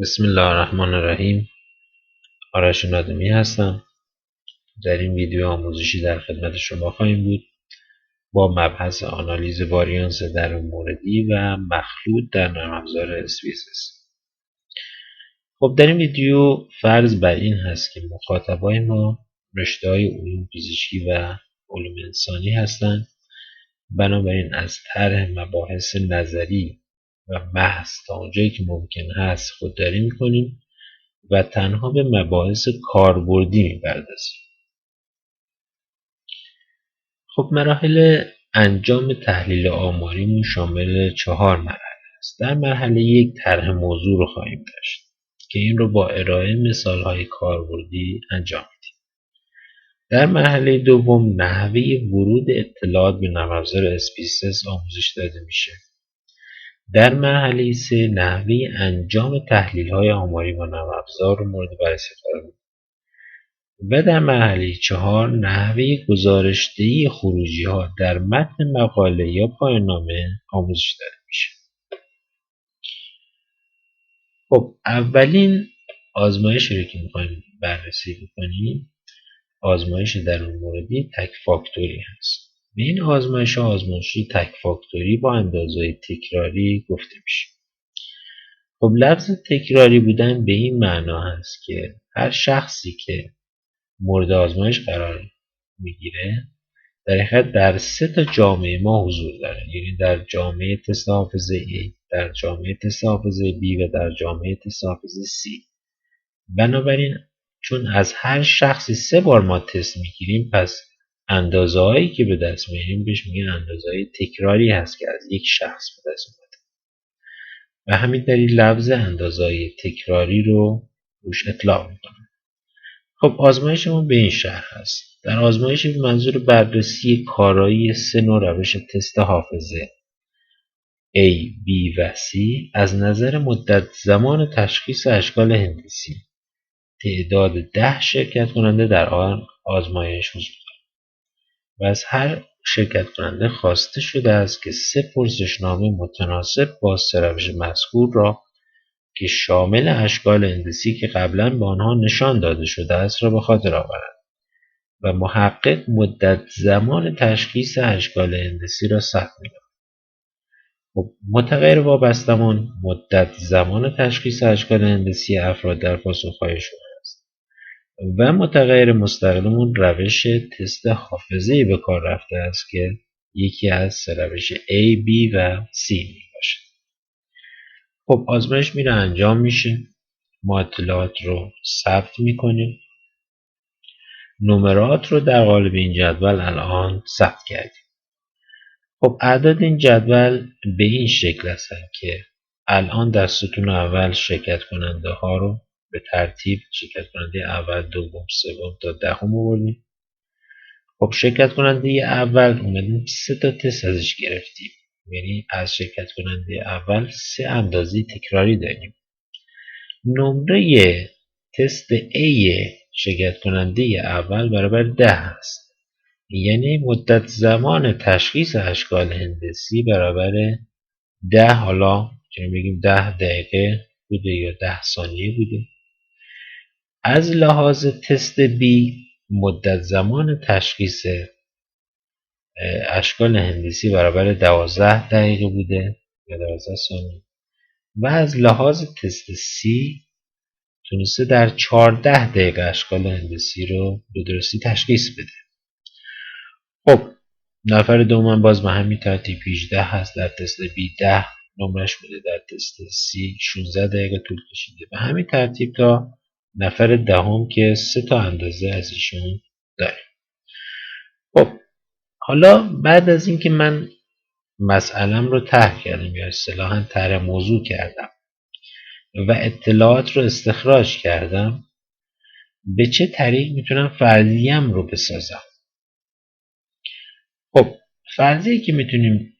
بسم الله الرحمن الرحیم. آرش نادمی هستم. در این ویدیو آموزشی در خدمت شما خواهیم بود با مبحث آنالیز واریانس درون موردی و مخلوط در نرم افزار اسپیسیس. خب در این ویدیو فرض بر این هست که مخاطبای ما رشته‌های علوم پزشکی و علوم انسانی هستند. بنابراین از طرح مباحث نظری و بحث تا اونجایی که ممکن هست خودداری می‌کنیم و تنها به مباحث کاربردی می‌پردازیم. خب مراحل انجام تحلیل آماریمون شامل 4 مرحله است. در مرحله 1 طرح موضوع رو خواهیم داشت که این رو با ارائه مثال‌های کاربردی انجام میدیم. در مرحله دوم نحوه ورود اطلاعات به نرم افزار اسپیسیس آموزش داده میشه. در مرحله 3 نحوه انجام تحلیل‌های آماری با نرم افزار رو مورد بررسی قرار میدیم. و در مرحله 4 نحوه گزارش‌دهی خروجی‌ها در متن مقاله یا پایان‌نامه آموزش داده میشه. خب اولین آزمایشی رو که می‌خوایم بررسی بکنیم آزمایش درون موردی تک فاکتوری هست. به این آزمایش تک فاکتوری با اندازه‌های تکراری گفته میشه. خب لفظ تکراری بودن به این معنا هست که هر شخصی که مورد آزمایش قرار میگیره در حقیقت در 3 جامعه ما حضور داره، یعنی در جامعه تست حافظه A، در جامعه تست حافظه B و در جامعه تست حافظه C. بنابراین چون از هر شخصی 3 بار ما تست میگیریم، پس اندازه هایی که به دست میاریم بهش میگن اندازه های تکراری هست که از یک شخص به دست اومده. و همین دلیل لفظ اندازه های تکراری رو روش اطلاق میکنه. خب آزمایشمون به این شرح هست. در آزمایش به منظور بررسی کارایی 3 نوع روش تست حافظه A، B و C از نظر مدت زمان تشخیص اشکال هندسی تعداد 10 شرکت کننده در آن آزمایش حضور دارد و از هر شرکت کننده خواسته شده است که 3 پرسشنامه متناسب با 3 روش مذکور را که شامل اشکال هندسی که قبلا به آنها نشان داده شده است را به خاطر آورند و محقق مدت زمان تشخیص اشکال هندسی را ثبت می‌کند. خب متغیر وابستمون مدت زمان تشخیص اشکال هندسی افراد در پاسخهای شما است و متغیر مستقلمون روش تست حافظه‌ای به کار رفته است که یکی از 3 روش A، B و C میباشه. خب آزمایش میره انجام میشه، ما اطلاعات رو ثبت میکنیم، نمرات رو در قالب این جدول الان ثبت کردیم. خب اعداد این جدول به این شکل هستن که الان در ستون اول شرکت کننده ها رو به ترتیب شرکت کننده اول، دوم، سوم تا دهم آوردیم. خب شرکت کننده اول اومدیم 3 تا تست ازش گرفتیم، یعنی از شرکت کننده اول 3 اندازه تکراری داریم. نمره تست A شرکت کننده اول برابر 10 است، یعنی مدت زمان تشخیص اشکال هندسی برابر 10، حالا چون بگیم 10 دقیقه بوده یا 10 ثانیه بوده. از لحاظ تست B مدت زمان تشخیص اشکال هندسی برابر 12 دقیقه بوده یا 12 ثانیه و از لحاظ تست C تونسته در 14 دقیقه اشکال هندسی رو به درستی تشخیص بده. خب نفر دوم باز به همین ترتیب 18 هست، در تست B 10 نمرش بوده، در تست C 16 دقیقه طول کشیده. به همین ترتیب تا نفر دهم که 3 تا اندازه از ایشون داره. خب حالا بعد از اینکه من مسئله‌ام رو طرح کردم یا اصطلاحاً طرح موضوع کردم و اطلاعات رو استخراج کردم، به چه طریق میتونم فرضیه‌ام رو بسازم؟ خب فرضیه‌ای که میتونیم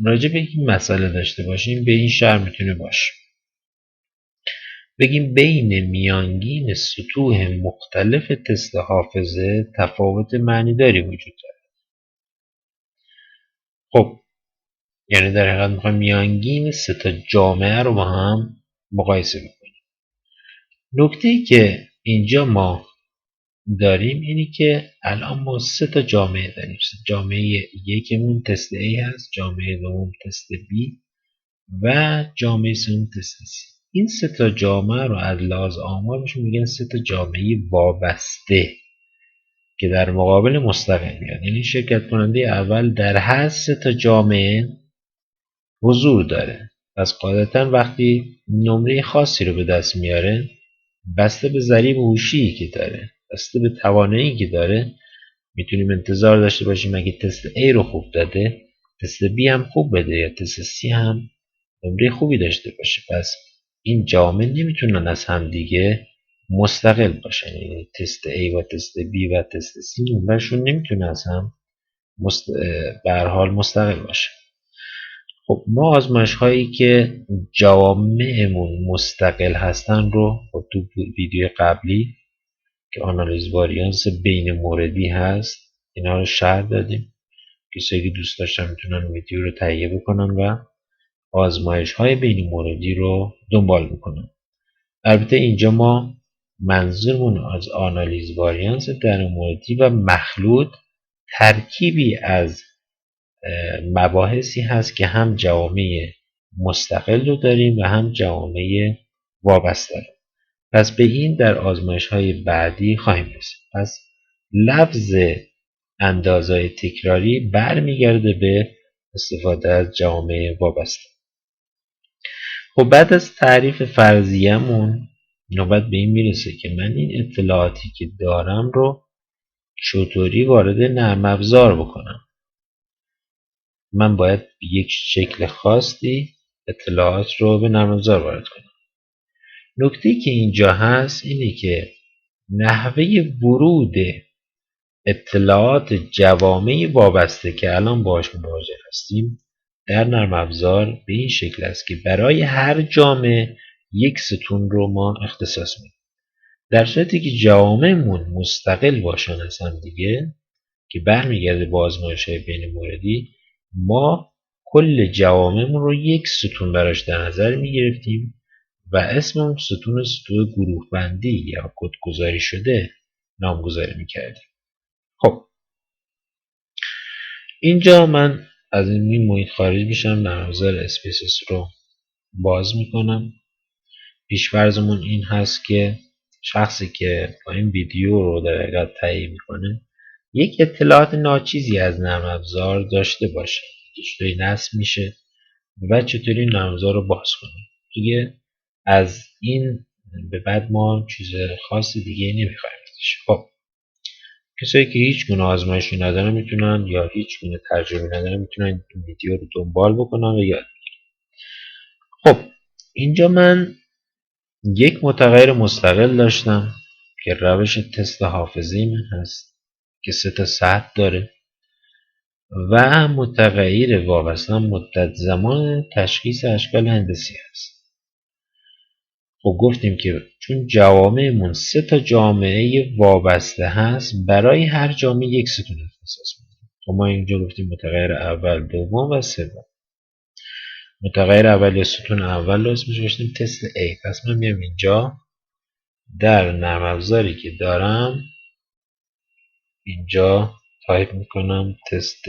راجع به این مسئله داشته باشیم به این شرح میتونه باشه. بگیم بین میانگین سطوح مختلف تست حافظه تفاوت معنیداری وجود داره. خب یعنی در حقیقت میخوایم میانگین 3 تا جامعه رو با هم مقایسه بکنیم. نکته ای که اینجا ما داریم اینی که الان ما 3 تا جامعه داریم. جامعه یکمون تست A هست، جامعه دوم تست B و جامعه سوم تست C. این 3 تا جامعه رو از لحاظ آمار بهشون میگن 3 تا جامعه وابسته که در مقابل مستقل میاد. یعنی شرکت کننده اول در هر 3 تا جامعه حضور داره. پس قاعدتا وقتی نمره خاصی رو به دست میاره، بسته به ضریب هوشی که داره، بسته به توانایی که داره، میتونیم انتظار داشته باشیم اگه تست A رو خوب داده، تست B هم خوب بده یا تست C هم نمره خوبی داشته باشه. پس این جامعه نمیتونن از هم دیگه مستقل باشن. یعنی تست A و تست B و تست C نمرهشون نمیتونه از هم به هر حال مستقل باشه. خب ما آزمایش هایی که جوامعمون مستقل هستن رو خب تو ویدیو قبلی که آنالیز واریانس بین موردی هست اینا رو شرح دادیم. کسایی که دوست داشتن میتونن ویدیو رو تهیه بکنن و آزمایش های بین موردی رو دنبال میکنن. البته اینجا ما منظورمون از آنالیز واریانس در موردی و مخلوط ترکیبی از مباحثی هست که هم جوامع مستقل رو داریم و هم جوامع وابسته رو. پس به این در آزمایش های بعدی خواهیم رسید. پس لفظ اندازهای تکراری برمیگرده به استفاده از جوامع وابسته. خب بعد از تعریف فرضیه‌مون نوبت به این میرسه که من این اطلاعاتی که دارم رو چطوری وارد نرم افزار بکنم. من باید به یک شکل خاصی اطلاعات رو به نرم افزار وارد کنم. نکته که اینجا هست اینه که نحوه ورود اطلاعات جوامع وابسته که الان باهاش مواجه هستیم در نرم افزار به این شکل است که برای هر جامعه یک ستون رو ما اختصاص میدیم. در صورتی که جوامعمون مستقل باشن از هم دیگه که برمیگرده با آزمایش‌های بین موردی، ما کل جوامعمون رو یک ستون براش در نظر میگرفتیم و اسم اون ستون گروه بندی یا کدگذاری شده نامگذاری میکردیم. خب اینجا من از این محیط خارج میشم، نرم افزار اسپیسیس رو باز میکنم. پیش‌فرضمون این هست که شخصی که با این ویدیو رو در حقیقت تهیه میکنه یک اطلاعات ناچیزی از نرم افزار داشته باشه که چطوری نصب میشه و چطوری نرم افزار رو باز کنه. دیگه از این به بعد ما چیز خاصی دیگه نمیخوایم ازش. خب کسایی که هیچ گونه آزمایشی ندارن میتونن یا هیچ گونه تجربه ندارن میتونن این ویدیو رو دنبال بکنن و یاد بگیرن. خب اینجا من یک متغیر مستقل داشتم که روش تست حافظه‌ای من هست که 3 تا سطح داره و متغیر وابسته مدت زمان تشخیص اشکال هندسی هست. خب گفتیم که چون جوامعمون 3 تا جامعه وابسته هست برای هر جامعه یک ستون اختصاص میدیم. خب ما اینجا گفتیم متغیر اول، دوم و سوم. متغیر اول یا ستون اول رو اسمش گذاشتیم تست A. پس من میام اینجا در نرم افزاری که دارم اینجا تایپ میکنم تست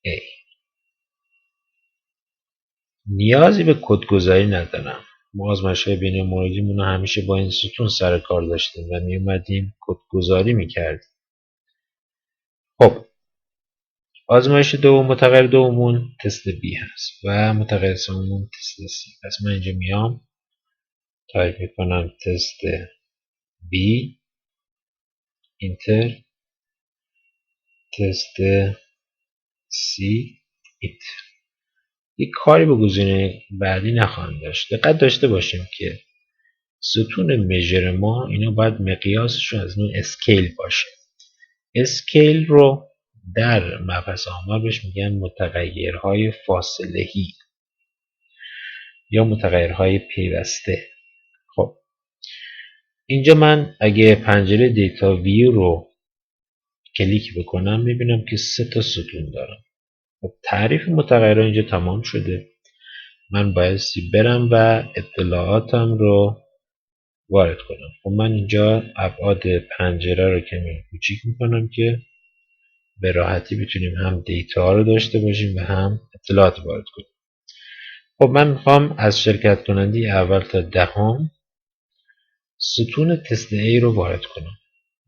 A. نیازی به کدگذاری ندارم. ما آزمایش‌های بین موردیمون رو همیشه با این ستون سر کار داشتیم و میومدیم کدگذاری میکردیم. خب آزمایش دوم متغیر دومون تست B هست و متغیر سوممون تست C. پس من اینجا میام تایپ میکنم تست B اینتر، تست C اینتر. یک کاری به گزینه بعدی نخواهم داشت. دقت داشته باشیم که ستون مژر ما اینا باید مقیاسشون از نوع اسکیل باشه. اسکیل رو در مبحث آمار بهش میگن متغیرهای فاصله‌ای یا متغیرهای پیوسته. خب اینجا من اگه پنجره دیتا ویو رو کلیک بکنم میبینم که 3 تا ستون دارم. خب تعریف متغیرها اینجا تمام شده. من بایستی برم و اطلاعاتم رو وارد کنم. خب من اینجا ابعاد پنجره رو کمی کوچیک میکنم که به راحتی بتونیم هم دیتا رو داشته باشیم و هم اطلاعات وارد کنیم. خب من میخوام از شرکت کننده اول تا دهم ستون تست A رو وارد کنم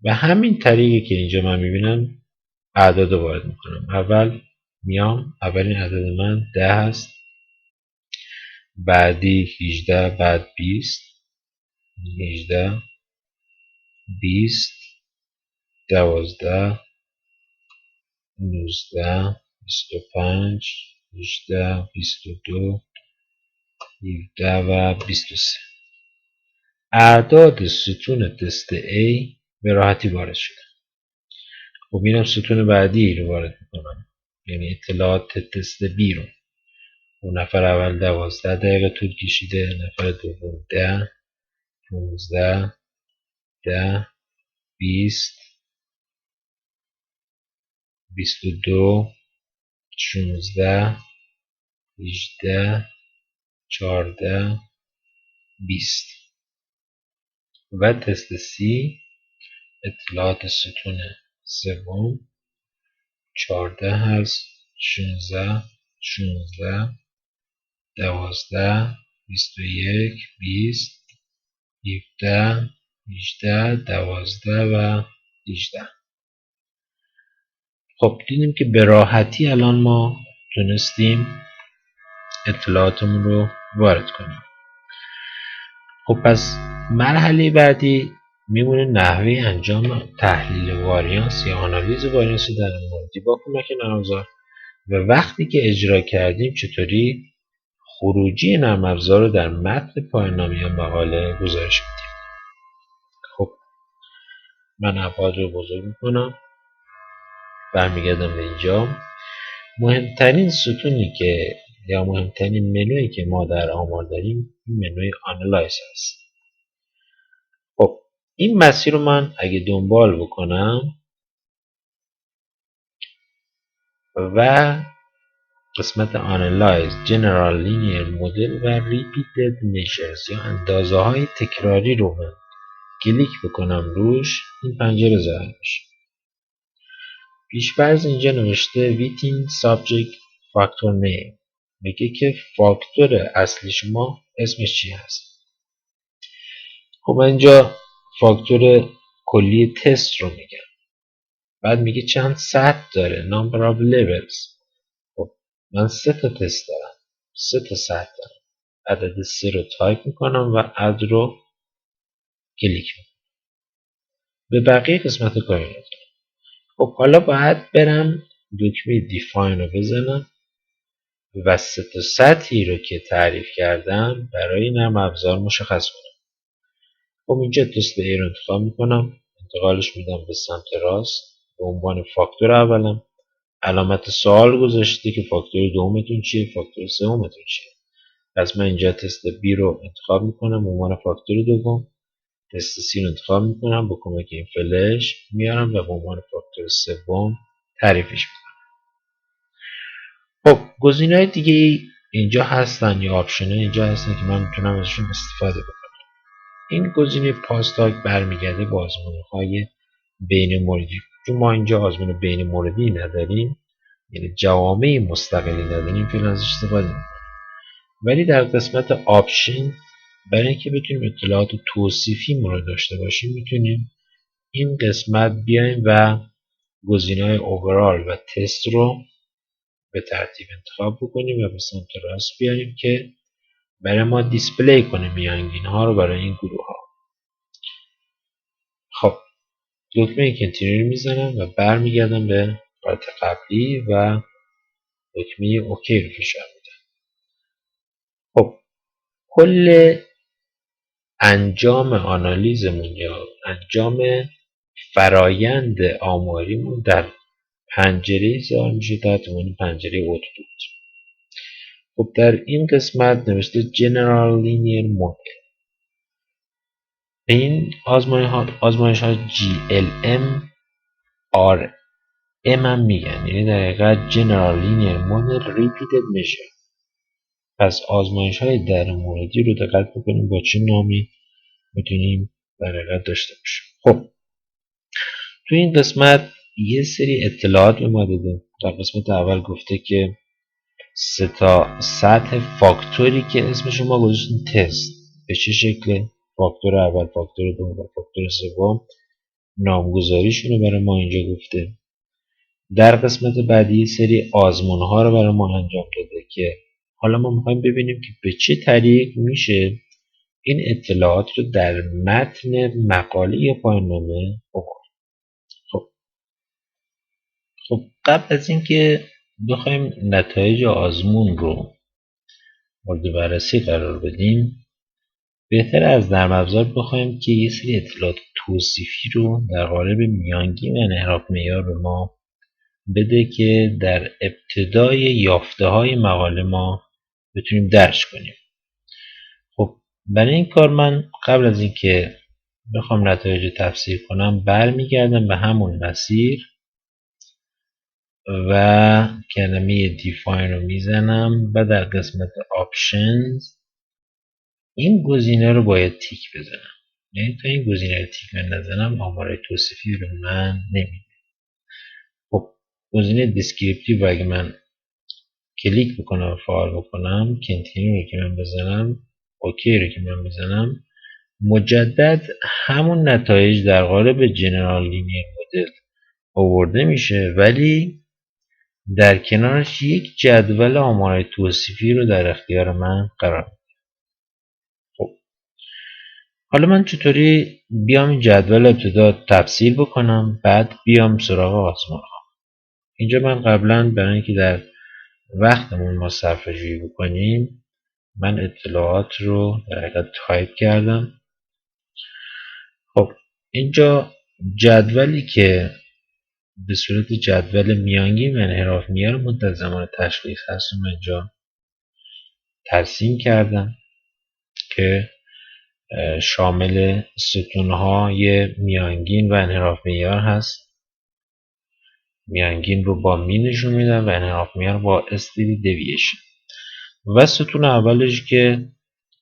و همین طریقی که اینجا من میبینم اعداد رو وارد میکنم. اول میام، اولین عدد من 10 هست، بعدی 18، بعد 20، 18، 20، 12، 19، 25، 18، 22، 17 و 23. اعداد ستون تست A به راحتی وارد شده. خب میرم ستون بعدی رو وارد میکنم، یعنی اطلاعات تست B رو. اون نفر اول 12 دقیقه طول کشیده، نفر دوم 10، 15، 10، 20، 22، 16، 18، 14، 20. و تست C اطلاعات ستون سوم 14 هست، 16، 12، 21، 20، 17، 18، 12 و 18. خب دیدیم که به راحتی الان ما تونستیم اطلاعاتمون رو وارد کنیم. خب پس مرحله بعدی میمونه نحوه انجام تحلیل واریانس یا آنالیز واریانس در موردی با کمک نرم افزار و وقتی که اجرا کردیم چطوری خروجی نرم افزار رو در متن پایان یا مقاله گزارش میدیم. خب من ابعاد رو بزرگ میکنم، برمیگردم به اینجا. مهمترین ستونی که یا مهمترین منویی که ما در آمار داریم این منوی آنالایز هست. خب این مسیر رو من اگه دنبال بکنم و قسمت آنالایز جنرال لینیر مدل و ریپیتد میجرز یا اندازه های تکراری رو من کلیک بکنم روش، این پنجره ظاهر میشه. پیش‌فرض اینجا نوشته ویتین سابجکت فاکتور نیم، میگه که فاکتور اصلی شما اسمش چی هست. خب من اینجا فاکتور کلی تست رو میگم، بعد میگه چند سطح داره number of levels. خب من 3 تا تست دارم، 3 تا سطح دارم، عدد 3 رو تایپ میکنم و اد رو کلیک میکنم. به بقیه قسمت کاری ندارم. خب حالا باید برم دکمه دیفاین رو بزنم و 3 تا سطحی رو که تعریف کردم برای نرم افزار مشخص کنم. خب اینجا تست A رو انتخاب میکنم، انتقالش میدم به سمت راست به عنوان فاکتور اولم. علامت سوال گذاشته که فاکتور دومتون چیه، فاکتور سومتون چیه. پس من اینجا تست B رو انتخاب میکنم به عنوان فاکتور دوم، تست C رو انتخاب میکنم با کمک این فلش میارم و به عنوان فاکتور سوم تعریفش میکنم. خب گزینه‌های دیگه اینجا هستن یا آپشن‌های اینجا هستن که من میتونم ازشون استفاده بکنم. این گزینه پاستاک برمیگرده به آزمون‌های بین موردی، چون ما اینجا آزمون بین موردی نداریم، یعنی جوامع مستقلی نداریم، فعلا ازش استفاده نمی‌کنیم. ولی در قسمت آپشن برای اینکه بتونیم اطلاعات توصیفی رو داشته باشیم میتونیم این قسمت بیایم و گزینه‌های اوورال و تست رو به ترتیب انتخاب بکنیم و به سمت راست بیاریم که برای ما دیسپلی کنه میانگین ها رو برای این گروه ها. خب دکمه کنتینیو میزنم و برمیگردم به حالت قبلی و دکمه اوکی رو فشار میدم. خب کل انجام آنالیزمون یا انجام فرایند آماریمون در پنجره ظاهر میشه تحت عنوان پنجره اوتپوت. خب در این قسمت نوشته General Linear Model. این آزمایش ها GLM RM هم میگن، یعنی در حقیقت General Linear Model Repeated Measure. پس آزمایش های در موردی رو دقت بکنیم با چه نامی میتونیم در حقیقت داشته باشیم. خب تو این قسمت یه سری اطلاعات به ما داده. در قسمت اول گفته که سه تا سطح فاکتوری که اسمش ما گذاشتیم تست به چه شکله، فاکتور اول، فاکتور دوم و فاکتور سوم، نامگذاریشون رو برای ما اینجا گفته. در قسمت بعدی یه سری آزمون ها رو برای ما انجام داده که حالا ما میخوایم ببینیم که به چه طریق میشه این اطلاعات رو در متن مقاله یا پایان‌نامه آورد. خب قبل از اینکه بخوایم نتایج آزمون رو مورد بررسی قرار بدیم، بهتر از نرم افزار بخوایم که یه سری اطلاعات توصیفی رو در قالب میانگین و انحراف معیار به ما بده که در ابتدای یافته های مقاله ما بتونیم درج کنیم. خب برای این کار من قبل از اینکه بخوام نتایج رو تفسیر کنم برمیگردم به همون مسیر و کلمه دیفاین رو میزنم و در قسمت آپشنز این گزینه رو باید تیک بزنم. یعنی تا این گزینه رو تیک نزنم آمارای توصیفی رو من نمیده. خب گزینه دیسکریپتیو اگه من کلیک بکنم و فعال بکنم، کنتینیو رو که من بزنم، اوکی رو که من بزنم، مجدد همون نتایج در قالب جنرال لینیر مدل آورده میشه، ولی در کنارش یک جدول آمارای توصیفی رو در اختیار من قرار میده. خب حالا من چطوری بیام این جدول ابتدا تفصیل بکنم بعد بیام سراغ آزمون ها. اینجا من قبلا برای اینکه در وقتمون ما صرفه‌جویی بکنیم من اطلاعات رو در حقیقت تایپ کردم. خب اینجا جدولی که به صورت جدول میانگین و انحراف معیار مدت زمان تشخیص هست رو من اینجا ترسیم کردم که شامل ستونهای میانگین و انحراف معیار هست. میانگین رو با می نشون میدم و انحراف معیار با استیلی دیوییشن. و ستون اولش که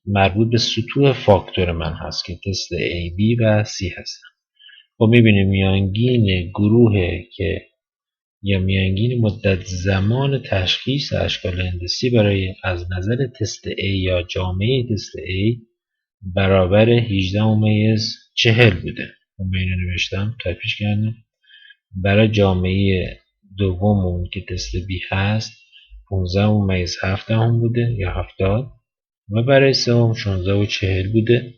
مربوط به سطوح فاکتور من هست که تست A, B و C هستن. خب میبینیم میانگین گروه که یا میانگین مدت زمان تشخیص اشکال هندسی برای از نظر تست A یا جامعه تست A برابر 18/40 بوده. من اینو نوشتم تایپش کردم. برای جامعه دوممون که تست B هست 15/7 بوده یا 70 و برای سوم 16/40 بوده.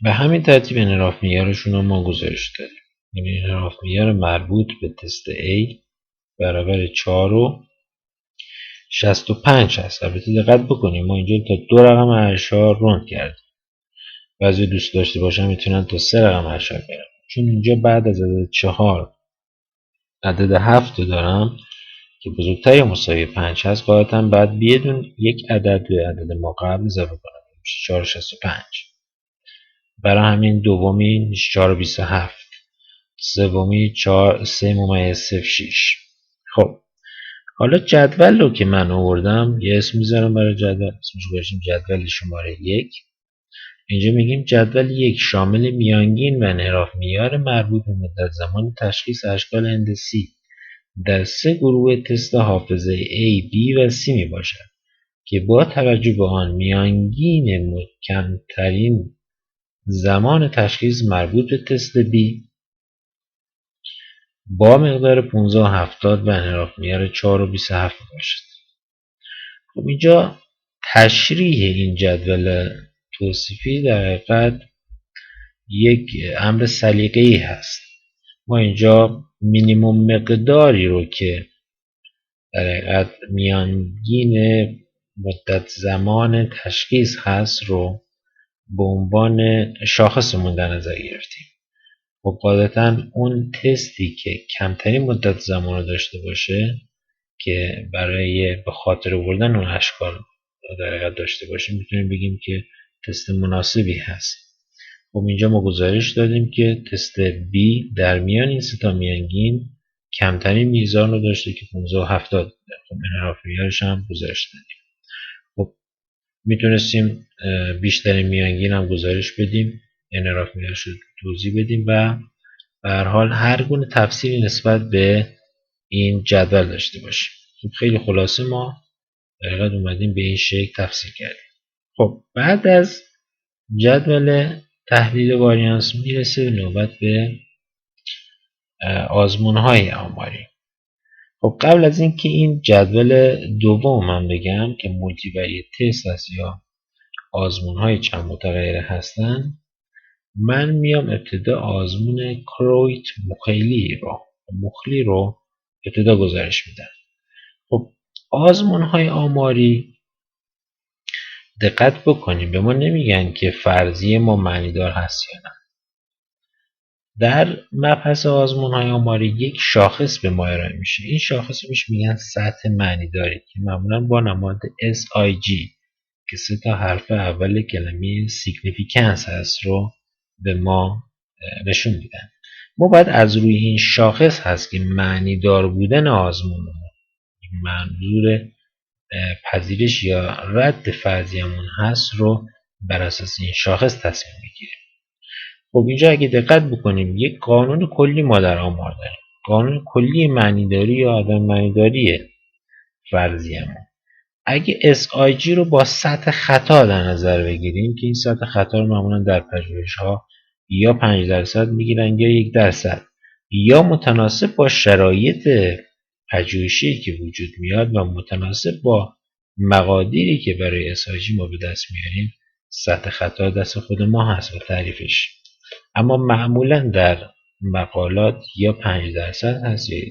به همین ترتیب انحراف معیارشون رو ما گذاشت داریم. یعنی انحراف معیار مربوط به تست A برابر 4.65 هست. البته دقت بکنیم ما اینجا تا 2 رقم اعشار روند کردیم. بعضی دوست داشته باشن میتونن تا 3 رقم اعشار برن. چون اینجا بعد از عدد 4 عدد 7 رو دارم که بزرگتر یا مساوی 5 هست، باید بیدون یک عدد به عدد ما قبل اضافه کنم. میشه 4.65. برای همین دومی 4.27، سومی 3.06. خب حالا جدول رو که من آوردم یه اسم میذارم برای جدول، اسمش گذاشتیم جدول شماره 1. اینجا میگیم جدول 1 شامل میانگین و انحراف معیار مربوط به مدت زمان تشخیص اشکال هندسی در 3 گروه تست حافظه A, B و C می باشد که با توجه به آن میانگین کمترین زمان تشخیص مربوط به تست B با مقدار 15/70 و انحراف معیار 4.27 باشد. خب اینجا تشریح این جدول توصیفی در حقیقت یک امر سلیقه‌ای هست. ما اینجا مینیمم مقداری رو که در حقیقت میانگین مدت زمان تشخیص هست رو به عنوان شاخصمون در نظر گرفتیم. خب قاعدتا اون تستی که کمترین مدت زمان رو داشته باشه که برای به خاطر آوردن اون اشکال در حقیقت داشته باشیم میتونیم بگیم که تست مناسبی هست. خب اینجا ما گزارش دادیم که تست B در میان این سه تا میانگین کمترین میزان رو داشته که 15/70 بوده. خب انحراف معیارش هم گزارش دادیم. خب میتونستیم بیشترین میانگین هم گزارش بدیم، انحراف میانش رو توضیح بدیم و به هر حال هر گونه تفسیری نسبت به این جدول داشته باشیم. خب خیلی خلاصه ما در حقیقت اومدیم به این شکل تفسیر کردیم. خب بعد از جدول تحلیل واریانس میرسه نوبت به آزمون های آماری. خب قبل از اینکه این جدول دوم من بگم که مولتی وریت تست هست یا آزمون های چند متغیره هستن، من میام ابتدا آزمون کرویت مخلی رو ابتدا گزارش میدم. خب آزمون های آماری دقت بکنیم به ما نمیگن که فرضیه ما معنیدار هست یا نه. در مبحث آزمون های آماری یک شاخص به ما ارائه میشه. این شاخص رو میگن سطح معنیداری که معمولا با نماد SIG که 3 تا حرف اول کلمه سیگنیفیکنس هست رو به ما نشون میدن. ما باید از روی این شاخص هست که معنیدار بودن آزمون منظور پذیرش یا رد فرضیه‌مون هست رو بر اساس این شاخص تصمیم میگیریم. خب اینجا اگه دقت بکنیم یک قانون کلی ما در آمار داریم. قانون کلی معنیداری یا عدم معنیداری فرضیه‌مون. اگه SIG رو با سطح خطا در نظر بگیریم که این سطح خطا رو معمولا در پژوهش‌ها یا 5% میگیرن یا 1% یا متناسب با شرایط پژوهشی که وجود میاد و متناسب با مقادیری که برای SIG ما به دست میاریم سطح خطا دست خود ما هست و تعریفش. اما معمولا در مقالات یا 5% هست یا 1%.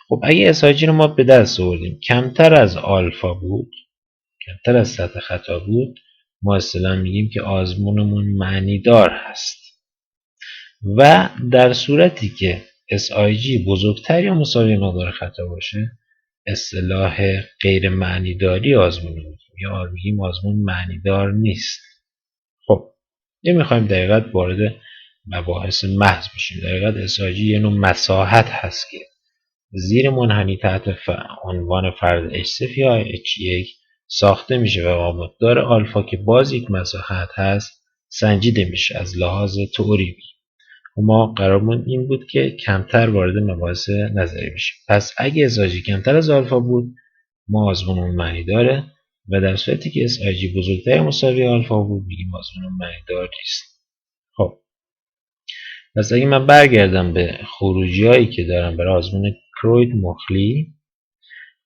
خب اگه SIG رو ما به دست آوردیم کمتر از آلفا بود، کمتر از سطح خطا بود، ما اصطلاحاً میگیم که آزمونمون معنیدار هست. و در صورتی که SIG بزرگتر یا مساوی مقدار خطا باشه اصطلاح غیر معنیداری آزمون رو میگیم یا میگیم آزمون معنیدار نیست. خب نمیخوایم دقیقاً وارد مباحث محض بشیم. دقیقاً SIG یه نوع مساحت هست که زیر منحنی تحت عنوان فرض H0 یا H1 ساخته میشه و با مقدار آلفا که باز یک مساحت هست سنجیده میشه از لحاظ تئوری. ما قرارمون این بود که کمتر وارد مباحث نظری بشیم. پس اگه SIG کمتر از آلفا بود ما آزمونمون معنی داره و در صورتی که SIG بزرگتر یا مساوی آلفا بود میگیم آزمونمون معنی دار نیست. خب پس اگه من برگردم به خروجی هایی که دارم برای آزمون کرویت مخلی،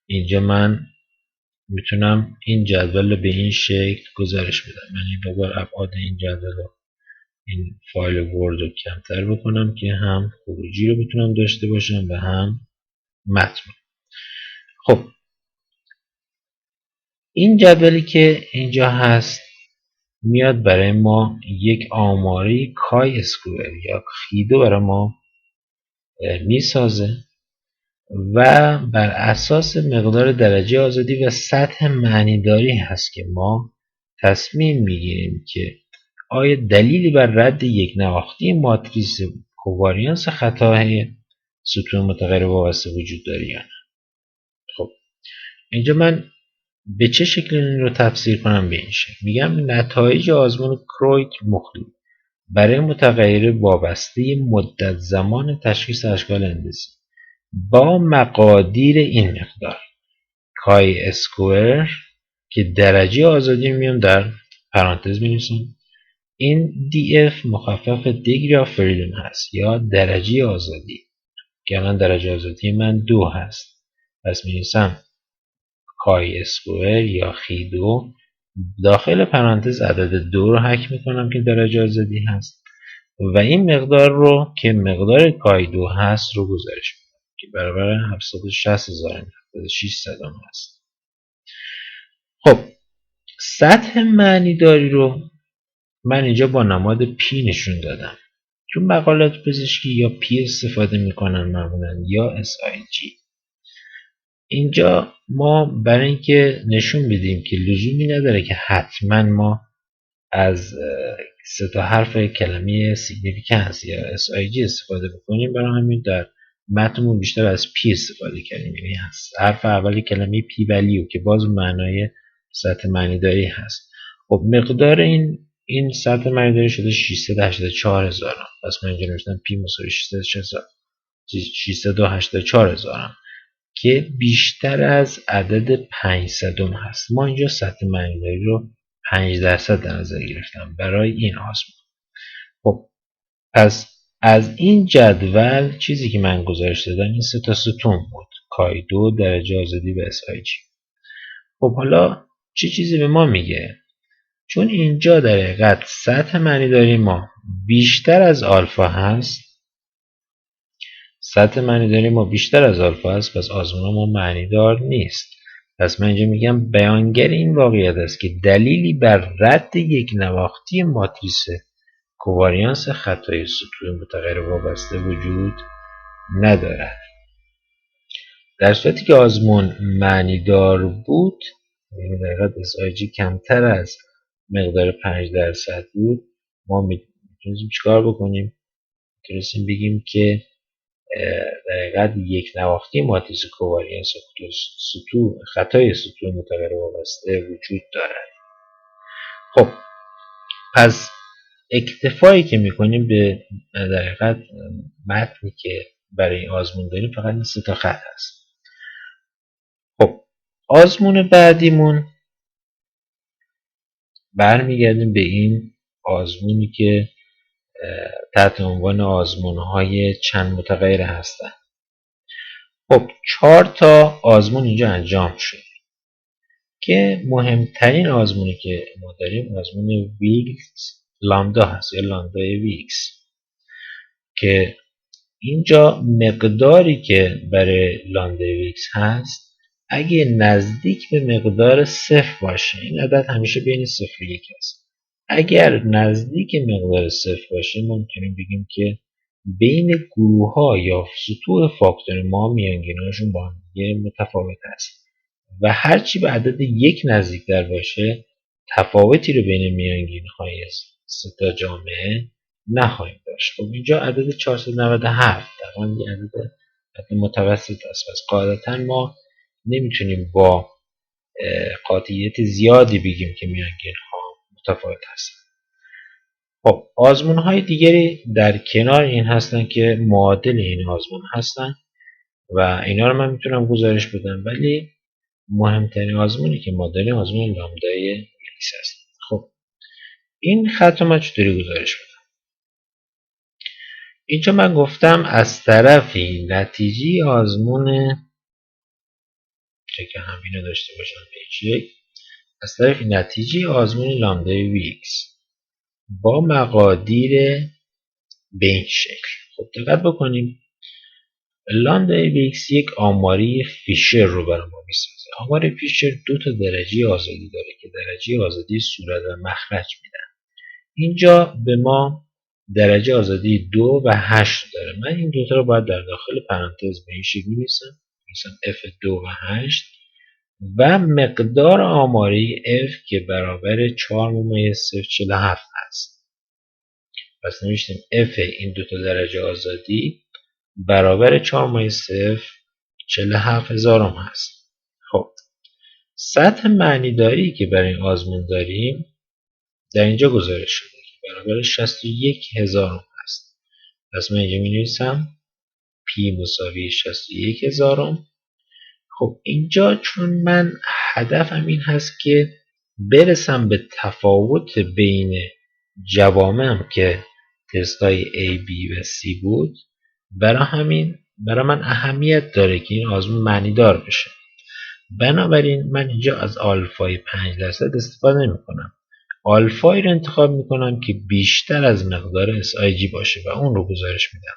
اینجا من میتونم این جدول رو به این شکل گزارش بدم. من این دوبار ابعاد این جدول رو این فایل ورد رو کمتر بکنم که هم خروجی رو بتونم داشته باشم و هم متن. خب این جدولی که اینجا هست میاد برای ما یک آماری کای اسکوئر یا خیدو برای ما میسازه و بر اساس مقدار درجه آزادی و سطح معنیداری هست که ما تصمیم میگیریم که آیا دلیلی بر رد یک نواختی ماتریس کوواریانس خطاهای ستون متغیر وابسته وجود داره یا نه. خب اینجا من به چه شکل این رو تفسیر کنم به این شکل میگم نتایج آزمون کرویت مخلی برای متغیر وابسته مدت زمان تشخیص اشکال هندسی با مقادیر این مقدار کای اسکوئر که درجه آزادی میام در پرانتز می‌نویسم. این DF مخفف دیگری آف فریدم هست یا درجه آزادی که الان درجه آزادی من 2 هست. پس می‌نویسم کای اسکوئر یا خی 2 داخل پرانتز عدد 2 رو حک میکنم که درجه آزادی هست و این مقدار رو که مقدار کای 2 هست رو گزارش میکنم که برابر 760,600 هست. خب سطح معنیداری رو من اینجا با نماد پی نشون دادم. تو مقالات پزشکی یا پی استفاده میکنن معمولا یا SIG. اینجا ما برای اینکه نشون بدیم که لزومی نداره که حتما ما از 3 تا حرف کلمه سیگنیفیکنس یا SIG استفاده بکنیم، برای همین در متنمون بیشتر از پی استفاده کردیم. یعنی حرف اول کلمه پی ولیو که باز معنای سطح معنیداری هست. خب مقدار این سطح معنیداری شده 684,000. پس من اینجا نوشتم پی مساوی 684,000 که بیشتر از عدد 500 هست. ما اینجا سطح معنیداری رو 5% در نظر گرفتم برای این آزمون. خب پس از این جدول چیزی که من گزارش دادم این 3 تا ستون بود: کای 2، درجه آزادی و SIG. خب حالا چه چیزی به ما میگه؟ چون اینجا در حقیقت سطح معنیداری ما بیشتر از آلفا هست، پس آزمون ما معنیدار نیست. پس من اینجا میگم بیانگر این واقعیت است که دلیلی بر رد یک نواختی ماتریس کوواریانس خطای سطوح متغیر وابسته وجود ندارد. در صورتی که آزمون معنیدار بود، یعنی در حقیقت SIG کمتر از مقدار 5% بود، ما میتونیم چیکار بکنیم؟ میتونیم بگیم که در حقیقت یک نواختی ماتریس کوواریانس خطای سطوح متغیر وابسته وجود دارد. خب پس اکتفایی که میکنیم به در حقیقت متنی که برای این آزمون داریم فقط این 3 تا خط هست. خب آزمون بعدیمون برمیگردیم به این آزمونی که تحت عنوان آزمون‌های چند متغیر هستن. خب 4 تا آزمون اینجا انجام شد که مهمترین آزمونی که ما داریم آزمون ویکس لامدا هست یا لامدای ویکس، که اینجا مقداری که برای لامدای ویکس هست اگه نزدیک به مقدار 0 باشه، این عدد همیشه بین 0 و 1 است. اگر نزدیک مقدار 0 باشه ما میتونیم بگیم که بین گروه ها یا سطوح فاکتور ما میانگینهاشون با هم متفاوت است و هرچی به عدد 1 نزدیکتر باشه تفاوتی رو بین میانگینهای سه تا جامعه نخواهیم داشت. خب اینجا عدد 497 تقریبا یه عدد متوسط است. پس قاعدتا ما نمیتونیم با قاطعیت زیادی بگیم که میانگینها متفاوت هستند. خب آزمون های دیگری در کنار این هستن که معادل این آزمون هستن و اینا رو من میتونم گزارش بدم، ولی مهمترین آزمونی که ما داریم آزمون لامدای ویکس هست. خب این خط رو من چطوری گزارش بدم؟ اینجا من گفتم از طرفی نتیجه آزمون که همینو داشته باشم یک، از طرفی نتیجه آزمون لامدای ویکس با مقادیر به این شکل. خب دقت بکنیم لامدای ویکس یک آماری فیشر رو برای ما میسازه. آمار فیشر 2 تا درجه آزادی داره که درجه آزادی صورت و مخرج میدن. اینجا به ما درجه آزادی 2 و 8 داره. من این دوتا رو باید در داخل پرانتز به این شکل می‌نویسم F2 و 8 و مقدار آماری F که برابر 4.047 هست. پس نوشتیم F این دوتا درجه آزادی برابر 4.047 هست. خب سطح معنیداری که برای این آزمون داریم در اینجا گزارش شده که برابر 61,000 هست. پس من اینجا می نویسم P مساوی 61,000. خب اینجا چون من هدفم این هست که برسم به تفاوت بین جوامعم که تستای A, B و C بود، برای من اهمیت داره که این آزمون معنیدار بشه. بنابراین من اینجا از آلفای 5% استفاده نمی کنم. آلفایی رو انتخاب می کنم که بیشتر از مقدار SIG باشه و اون رو گزارش میدم.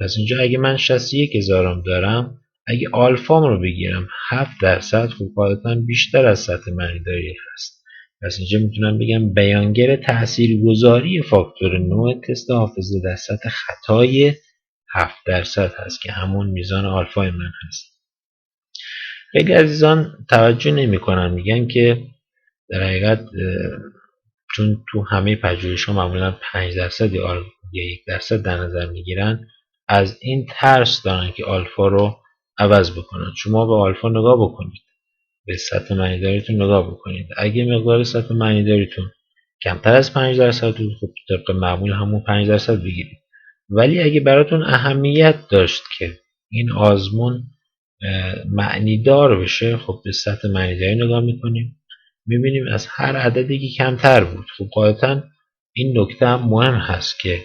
پس اینجا اگه من 61,000 دارم، اگه آلفام رو بگیرم 7%، خب قاعدتاً بیشتر از سطح معنیداری هست. پس اینجا میتونم بگم بیانگر تاثیرگذاری فاکتور نوع تست حافظه در سطح خطای 7% هست که همون میزان آلفای من هست. خیلی عزیزان توجه نمی کنن، میگن که در حقیقت چون تو همه پژوهش‌ها معمولا 5% یا 1% در نظر میگیرن، از این ترس دارن که آلفا رو عوض بکنن. شما به آلفا نگاه بکنید، به سطح معنیداریتون نگاه بکنید. اگه مقدار سطح معنیداریتون کمتر از 5% بود، خب طبق معمول همون 5% بگیرید. ولی اگه براتون اهمیت داشت که این آزمون معنی دار بشه، خب به سطح معنیداری نگاه میکنیم، میبینیم از هر عددی که کمتر بود. خب قاعدتا این نکته هم مهم هست که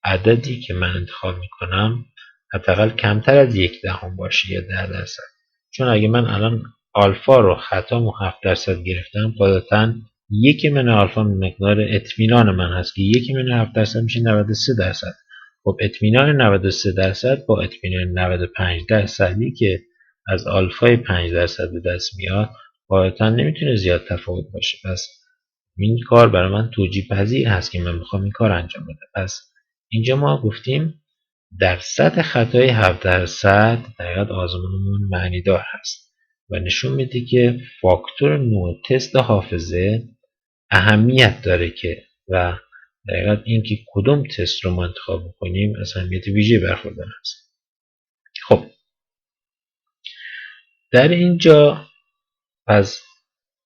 عددی که من انتخاب میکنم حداقل کمتر از 0.1 باشه یا 10%. چون اگه من الان آلفا رو خطامو 7% گرفتم، قاعدتا 1 آلفا مقدار اطمینان من هست که 1-7% میشه 93%. خب اطمینان 93% با اطمینان 95% که از آلفای 5% به دست میاد، قاعدتا نمیتونه زیاد تفاوت باشه. پس این کار برای من توجیه پذیر هست که من میخوام این کار انجام بدم. پس اینجا ما گفتیم در سطح خطای 7% دقیقاً آزمونمون معنی دار هست و نشون میده که فاکتور نوع تست حافظه اهمیت داره که و دقیقاً این که کدوم تست رو ما انتخاب بکنیم از اهمیت ویژه برخوردار هست. خب در اینجا پس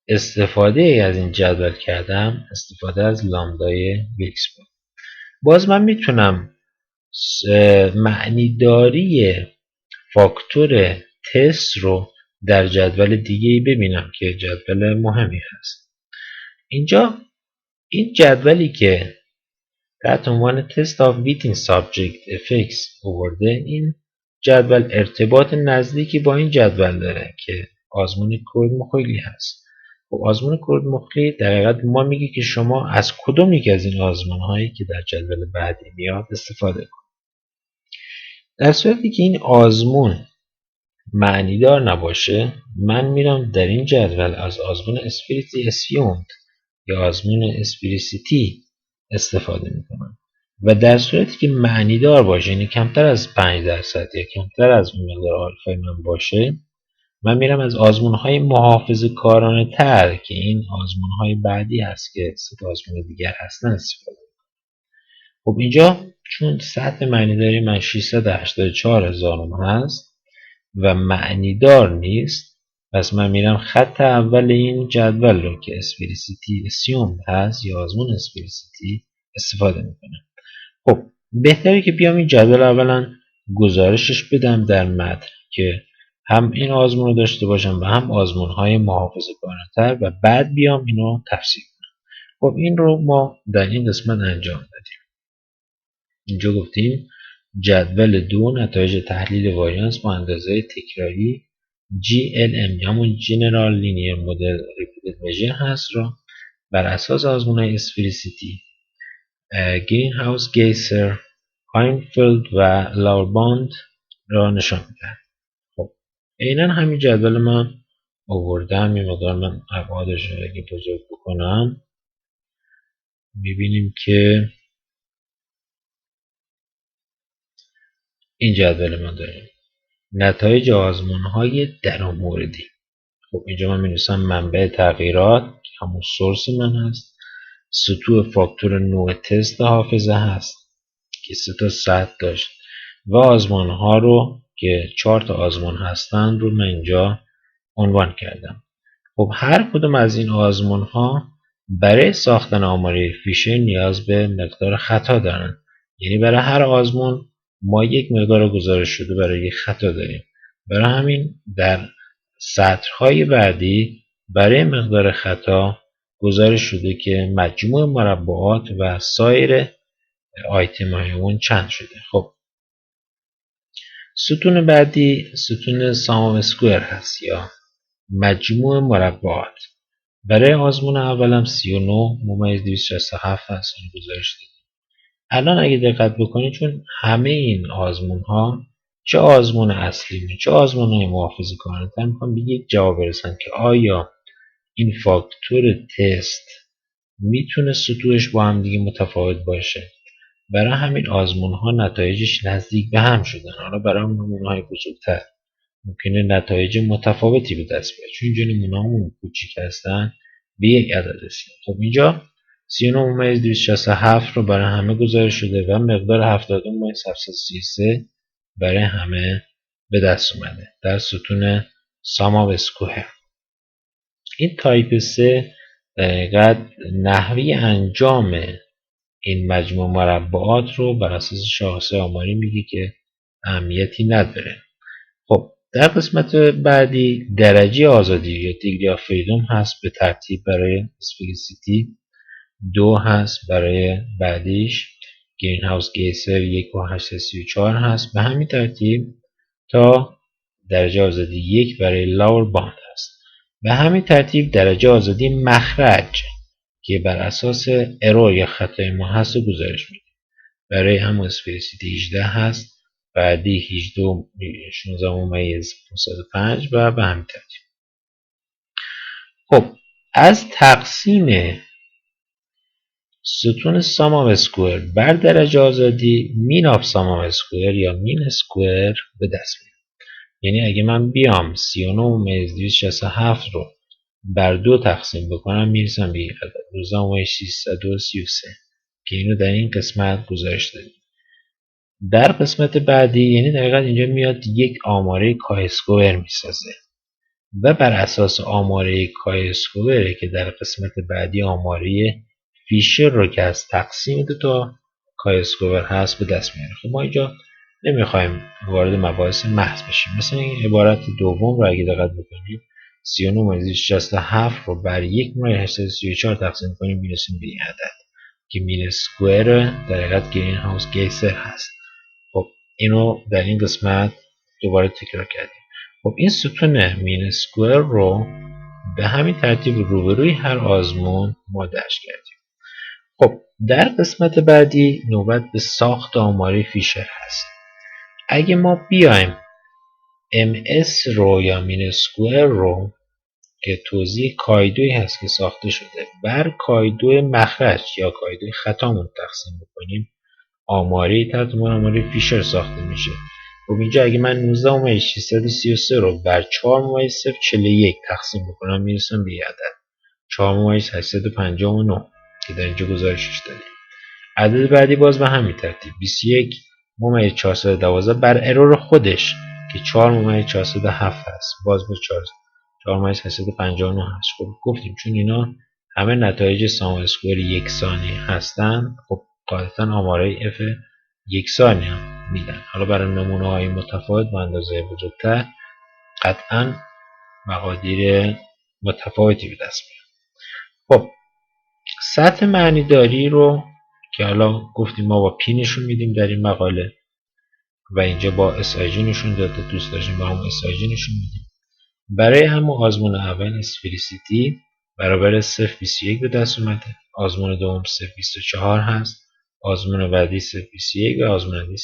استفاده از این جدول کردم، استفاده از لامدای ویکس بود. باز من میتونم معنیداری فاکتور تست رو در جدول دیگه ببینم که جدول مهمی هست. اینجا این جدولی که تحت عنوان تست of Witting Subject Effects آورده، این جدول ارتباط نزدیکی با این جدول داره که آزمون کورد-مخیلی هست. خب آزمون کورد-مخیلی دقیقاً ما میگه که شما از کدوم یک از این آزمون هایی که در جدول بعدی میاد استفاده کنید. در صورتی که این آزمون معنیدار نباشه، من میرم در این جدول از آزمون اسپریتی اسیومد یا آزمون اسپریسیتی استفاده میکنم و در صورتی که معنیدار باشه، یعنی کمتر از 5% یا کمتر از اون مقدار آلفای من باشه، من میرم از آزمون‌های محافظه‌کارانه تر که این آزمون‌های بعدی هست که 3 آزمون دیگر هستن استفاده کنم. خب اینجا چون سطح معنیداری من 684,000 هست و معنیدار نیست، پس من میرم خط اول این جدول رو که اسپریسیتی اسیوم هست یا آزمون اسپریسیتی استفاده میکنم. خب بهتره که بیام این جدول اولا گزارشش بدم در متن که هم این آزمون رو داشته باشم و هم آزمون های محافظه کارانه و بعد بیام اینو تفسیر کنم. خب این رو ما در این قسمت انجام دادیم. اینجا گفتیم جدول 2 نتایج تحلیل واریانس با اندازه تکراری GLM همون جنرال لینیر مدل ریپیتد میجر هست را بر اساس آزمون های اسپریسیتی، گرین هاوس گیسر، هاینفیلد و لاورباند را نشان میدهد. خب عیناً همین جدول من آوردم. یه مقدار من ابعادش رو اگه بزرگ بکنم میبینیم که این جدول من داریم نتایج آزمون های درون موردی. خب اینجا من می‌نویسم منبع تغییرات که همون سورس من هست، سطوح فاکتور نوع تست حافظه هست که 3 سطح داشت و آزمون ها رو که 4 آزمون هستن رو من اینجا عنوان کردم. خب هر کدوم از این آزمون ها برای ساختن آماره فیشر نیاز به مقدار خطا دارن، یعنی برای هر آزمون ما یک مقدار گزارش شده برای یک خطا داریم. برای همین در سطرهای بعدی برای مقدار خطا گزارش شده که مجموع مربعات و سایر آیتم های اون چند شده. خب ستون بعدی ستون سام اسکوئر هست یا مجموع مربعات. برای آزمون اولم 39/267 هست این گزارش دادیم. الان اگه دقت بکنید چون همه این آزمون ها چه آزمون اصلی چه آزمون های محافظه کارانه میخوام به یک جواب برسن که آیا این فاکتور تست میتونه سطوحش با هم دیگه متفاوت باشه. برای همین آزمون ها نتایجش نزدیک به هم شدن. حالا برای نمونه های بزرگتر ممکنه نتایج متفاوتی به دست بیاد چون اینجا نمونه همون کوچیک هستن به یک عدد رسیدن. خب اینجا 39/267 رو برای همه گزارش شده و مقدار 70/733 برای همه به دست اومده در ستون سام اسکوئر. این تایپ 3 در حقیقت نحوه انجام این مجموع مربعات رو بر اساس شاخصه آماری میگه که اهمیتی نداره. خب در قسمت بعدی درجه آزادی یا دیگری آف فریدم هست به ترتیب برای اسپلیسیتی 2 هست، برای بعدیش گرین هاوس گیسر 1 و 834 هست، به همین ترتیب تا درجه آزادی 1 برای لاور باند هست. به همین ترتیب درجه آزادی مخرج که بر اساس ارور یا خطای ما هست و گزارش میده. برای همون اسپلیسیتی 18 هست، بعدی 18 16 ممیز 505 و به همین ترتیب. خب از تقسیم ستون سام آف اسکوئر بر درجه آزادی مین آف سام آف اسکوئر یا مین اسکوئر به دست میاد. یعنی اگه من بیام 39 ممیز 267 رو بر 2 تقسیم بکنم میرسم به این عدد 19,633 که اینو در این قسمت گزارش دادیم. در قسمت بعدی یعنی دقیقا اینجا میاد یک آماره کای اسکوئر میسازه و بر اساس آماره کای اسکوئر که در قسمت بعدی آماره فیشر رو که از تقسیم دو تا کای اسکوئر هست به دست میاره. خب ما اینجا نمیخوایم وارد مباحث محض بشیم. مثلا این عبارت دوم رو اگه دقت بکنید 39,667 رو بر 1,834 تقسیم کنیم میرسیم به این عدد که مین اسکوئر در حقیقت گرین هاوس گیسر هست. خب اینو در این قسمت دوباره تکرار کردیم. خب این ستون مین اسکوئر رو به همین ترتیب روبروی هر آزمون ما درج کردیم. خب در قسمت بعدی نوبت به ساخت آماره فیشر هست. اگه ما بیایم MS رو یا مین اسکوئر رو که توضیح کایدوی هست که ساخته شده بر کایدو مخرج یا کایدوی خطامون تقسیم بکنیم آماره تحت عنوان آماره فیشر ساخته میشه. خب اینجا اگه من 19,633 رو بر 4,041 تقسیم بکنم میرسم به یه عدد 4,859 که در اینجا گزارشش داریم. عدد بعدی باز به همین ترتیب 21,412 بر ارور خودش که 4,407 هست باز به 4,859 هست. خب گفتیم چون اینا همه نتایج سام اسکوئر یکسانی هستن خب قاعدتا آماره اف یکسانی هم میدن. حالا برای نمونه های متفاوت با اندازه بزرگتر قطعا مقادیر متفاوتی به دست میاد. خب سطح معنیداری رو که حالا گفتیم ما با پی نشون میدیم در این مقاله و اینجا با SIG نشون داده، دوست داشتیم با هم SIG نشون میدیم. برای همون آزمون اول اسپلیسیتی برابر 0.21 به دست اومده، آزمون دوم 0.24 هست، آزمون بعدی 0.21 و آزمون بعدی 0.55.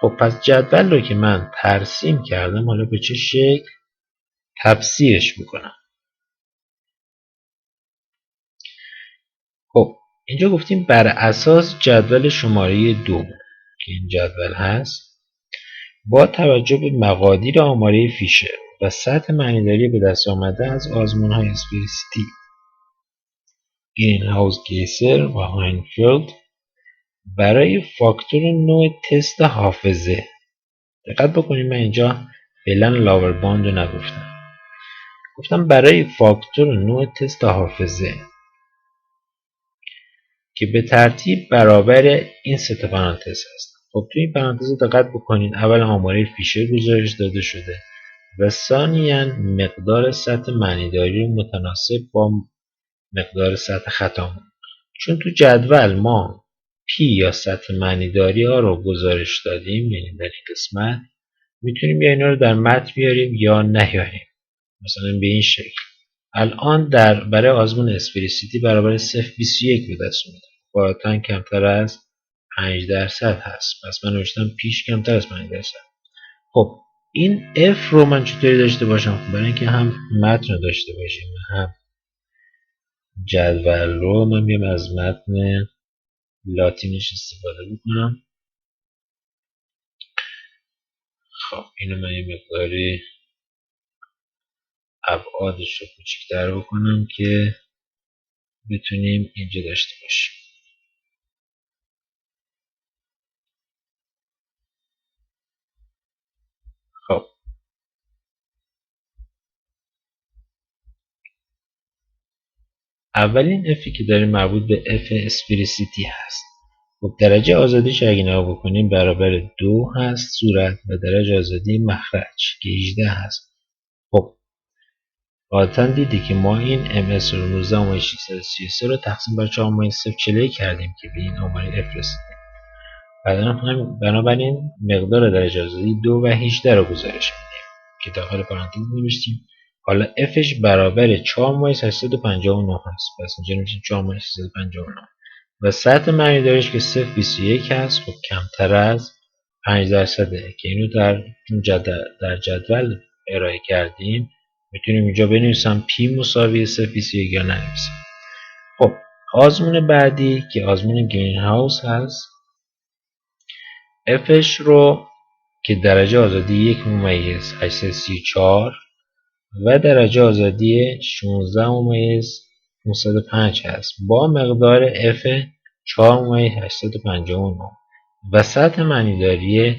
خب پس جدول رو که من ترسیم کردم حالا به چه شکل تفسیرش میکنم. خب اینجا گفتیم بر اساس جدول شماره 2 که این جدول هست با توجه به مقادیر آماره فیشر و سطح معنیداری به دست آمده از آزمون‌های اسپلیسیتی، گرین هاوس گیسر و هاینفیلد برای فاکتور نوع تست حافظه. دقت بکنید من اینجا فعلا لاور باند رو نگفتم، گفتم برای فاکتور نوع تست حافظه که به ترتیب برابر این سه تا پرانتز هست. خب توی این پرانتز دقت بکنید اول آماره فیشر گزارش داده شده و ثانیاً مقدار سطح معنیداری متناسب با مقدار سطح خطامون. چون تو جدول ما پی یا سطح معنیداری ها رو گزارش دادیم یعنی در این قسمت میتونیم یا اینا رو در متن بیاریم یا نیاریم، مثلا به این شکل. الان برای آزمون اسپلیسیتی برابر 0.21 به دست اومده، قاعدتاً کمتر از 5% هست، پس من نوشتم پیش کمتر از 5%. خب این F رو من چطوری داشته باشم؟ برای اینکه هم متن رو داشته باشیم هم جدول رو من بیام از متن لاتینش استفاده بکنم. خب اینو من یه مقداری ابعادش رو کوچیک‌تر بکنم که بتونیم اینجا داشته باشیم. خب اولین افی که داریم مربوط به اف اسپریسیتی هست. خب درجه آزادیش اگه نگاه بکنیم برابر 2 هست صورت و درجه آزادی مخرج که 18 هست. خب قاطعا دیدی که ما این MS رو 19.633 رو تقسیم بر 4.041 کردیم که به این آمار اف رسیدیم. بنابراین مقدار درجه آزادی 2 و 18 رو گزارش میدیم که داخل پرانتز نوشتیم. حالا fش برابر 4.859 هست، پس اینجا نوشتیم 4.859 و سطح معنی دارش که 0.21 هست. خب کمتر از 5% که اینو در جدول ارائه کردیم. میتونیم اینجا بنویسم P مساوی 0.21 یا ننویسم. خب آزمون بعدی که آزمون گرین هاوس هست، fش رو که درجه آزادی 1.834 و درجه آزادی 16.505 هست با مقدار F 4.859 و سطح معنیداری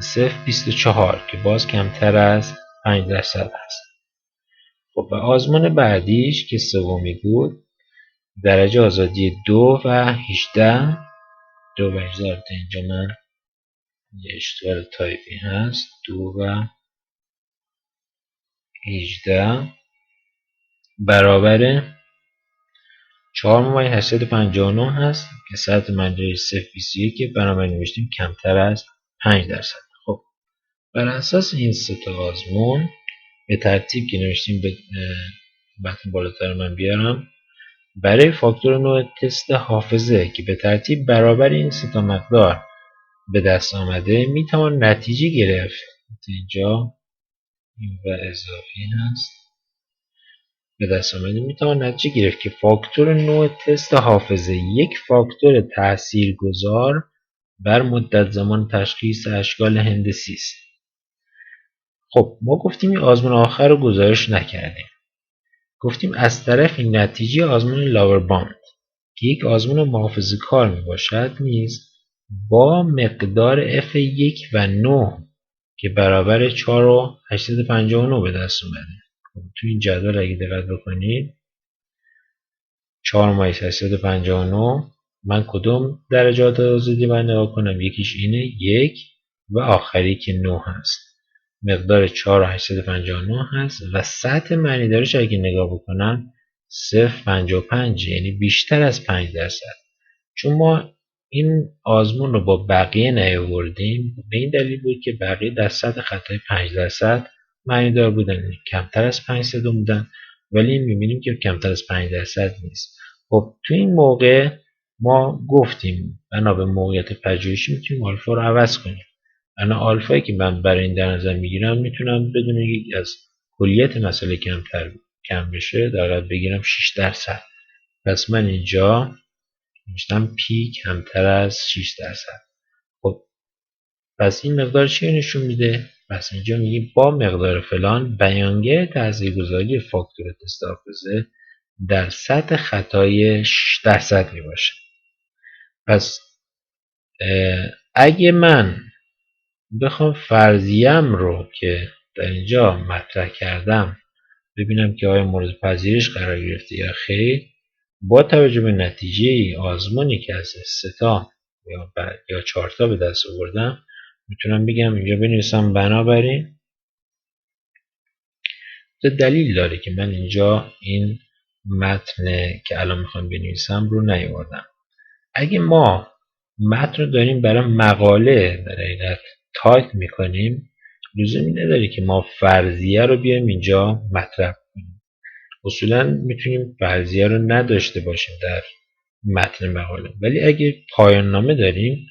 0.24 که باز کمتر از 5% هست. خب و آزمون بعدیش که سومی بود، درجه آزادی 2 و 18 اینجا من یه اشتغال تایپی هست، 2 و 18 برابر 4.859 هست که سطح معنیداری 0.21 بنابراین نوشتیم کمتر از 5%. خب بر اساس این سه تا آزمون به ترتیب که نوشتیم، به بطن بالاتر من بیارم، برای فاکتور نوع تست حافظه که به ترتیب برابر این سه تا مقدار به دست آمده میتوان نتیجه گرفت. اینجا این و اضافی هست. به دست آمده میتوان نتیجه گرفت که فاکتور نوع تست حافظه یک فاکتور تاثیرگذار بر مدت زمان تشخیص اشکال هندسی است. خب ما گفتیم این آزمون آخر رو گزارش نکردیم. گفتیم از طرف این نتیجه آزمون لاورباند که یک آزمون محافظه‌کار میباشد نیز با مقدار F1 و 9 که برابر 4.859 به دست اومده. تو این جدول اگه دقت بکنید 4.859 من کدوم درجات آزادی باید نگاه کنم؟ یکیش اینه 1 و آخری که 9 هست. مقدار 4.859 هست و سطح معنی دارش اگه نگاه بکنم 0.55 یعنی بیشتر از 5%. چون ما این آزمون رو با بقیه نیاوردیم به این دلیل بود که بقیه در سطح خطای 5% معنی دار بودن، کمتر از 5% بودن، ولی میبینیم که کمتر از 5% نیست. خب تو این موقع ما گفتیم بنا به موقعیت پژوهشی میتونیم آلفا رو عوض کنیم. انا آلفایی که من برای این در نظر میگیرم میتونم بدون یک از کلیت مسئله کم بشه در حد بگیرم 6%. پس من اینجا نوشتم P کمتر از 6%. خب پس این مقدار چی نشون میده؟ پس اینجا میگه با مقدار فلان بیانگر تاثیرگذاری فاکتور تست حافظه در سطح خطای 6% میباشه. پس اگه من بخوام فرضیم رو که در اینجا مطرح کردم ببینم که آیا مورد پذیرش قرار گرفته یا خیر، با توجه به نتیجه آزمونی که از 3 تا یا 4 تا به دست آوردم میتونم بگم اینجا بنویسم بنابراین دلیل داره که من اینجا این متن که الان میخوام بنویسم رو نیاوردم. اگه ما متن رو داریم برای مقاله در حقیقت تایپ میکنیم لزومی نداره که ما فرضیه رو بیایم اینجا مطرح کنیم. اصولا میتونیم فرضیه رو نداشته باشیم در متن مقاله، ولی اگه پایان نامه داریم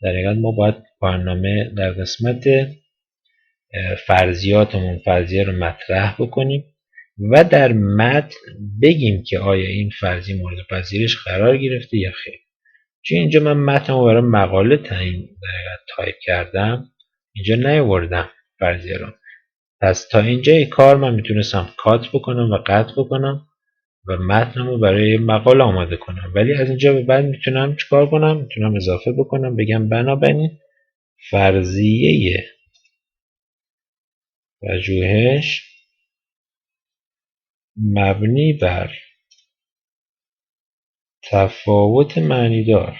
در حقیقت ما باید پایان نامه در قسمت فرضیاتمون فرضیه رو مطرح بکنیم و در متن بگیم که آیا این فرضیه مورد پذیرش قرار گرفته یا خیر. چون اینجا من متن رو برای مقاله تایپ کردم اینجا نیاوردم فرضیه رو. پس تا اینجای کار من میتونستم کات بکنم و قطع بکنم و متنم رو برای مقاله آماده کنم، ولی از اینجا به بعد میتونم چیکار کنم؟ میتونم اضافه بکنم بگم بنابراین فرضیه پژوهش مبنی بر تفاوت معنیدار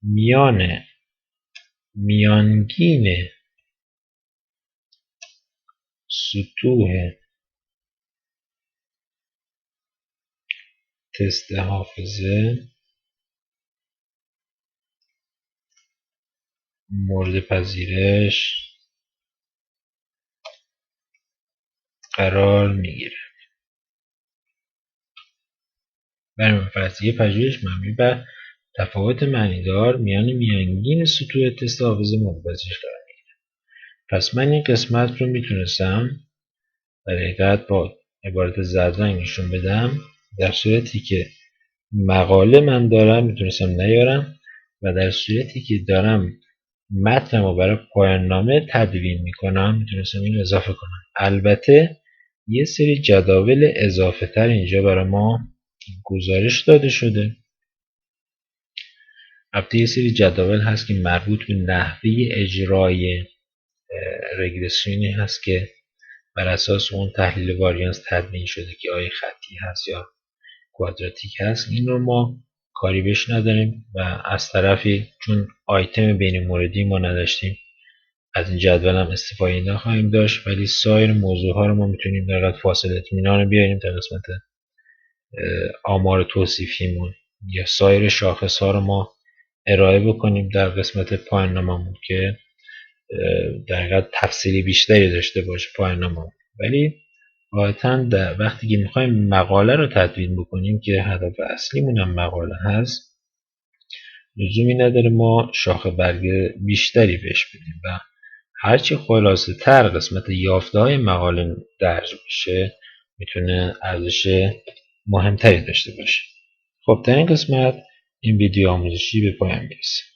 میان میانگین سطوح تست حافظه مورد پذیرش قرار میگیره. برای فرضیه پژوهش مبنی بر تفاوت معنیدار میان میانگین سطوح تست حافظه مورد پذیرش قرار میگیره. پس من این قسمت رو میتونستم در حقیقت با عبارت زرد نشون بدم، در صورتی که مقاله من دارم میتونستم نیارم و در صورتی که دارم متنم رو برای پایان نامه تدوین میکنم میتونستم اینو اضافه کنم. البته یه سری جداول اضافه تر اینجا برای ما گزارش داده شده. البته یه سری جداول هست که مربوط به نحوه اجرای رگرسیونی هست که بر اساس اون تحلیل واریانس تدوین شده که آیا خطی هست یا کوادراتیک هست. این رو ما کاری بهش نداریم و از طرفی چون آیتم بین موردی ما نداشتیم از این جدول هم استفاده نخواهیم داشت، ولی سایر موضوع ها رو ما میتونیم در قسمت فاصله اطمینان رو بیاریم در قسمت آمار توصیفیمون یا سایر شاخص ها رو ما ارائه بکنیم در قسمت پایان ناممون که در حقیقت تفصیلی بیشتری داشته باشه پایان ناممون. ولی واقعا وقتی که میخوایم مقاله رو تدوین بکنیم که هدف اصلیمون هم مقاله هست، لزومی نداره ما شاخه برگ بیشتری بهش بدیم و هرچی خلاصه تر قسمت یافته های مقاله درج بشه میتونه ارزش مهمتری داشته باشه. خب در این قسمت این ویدیو آموزشی به پایان میرسه.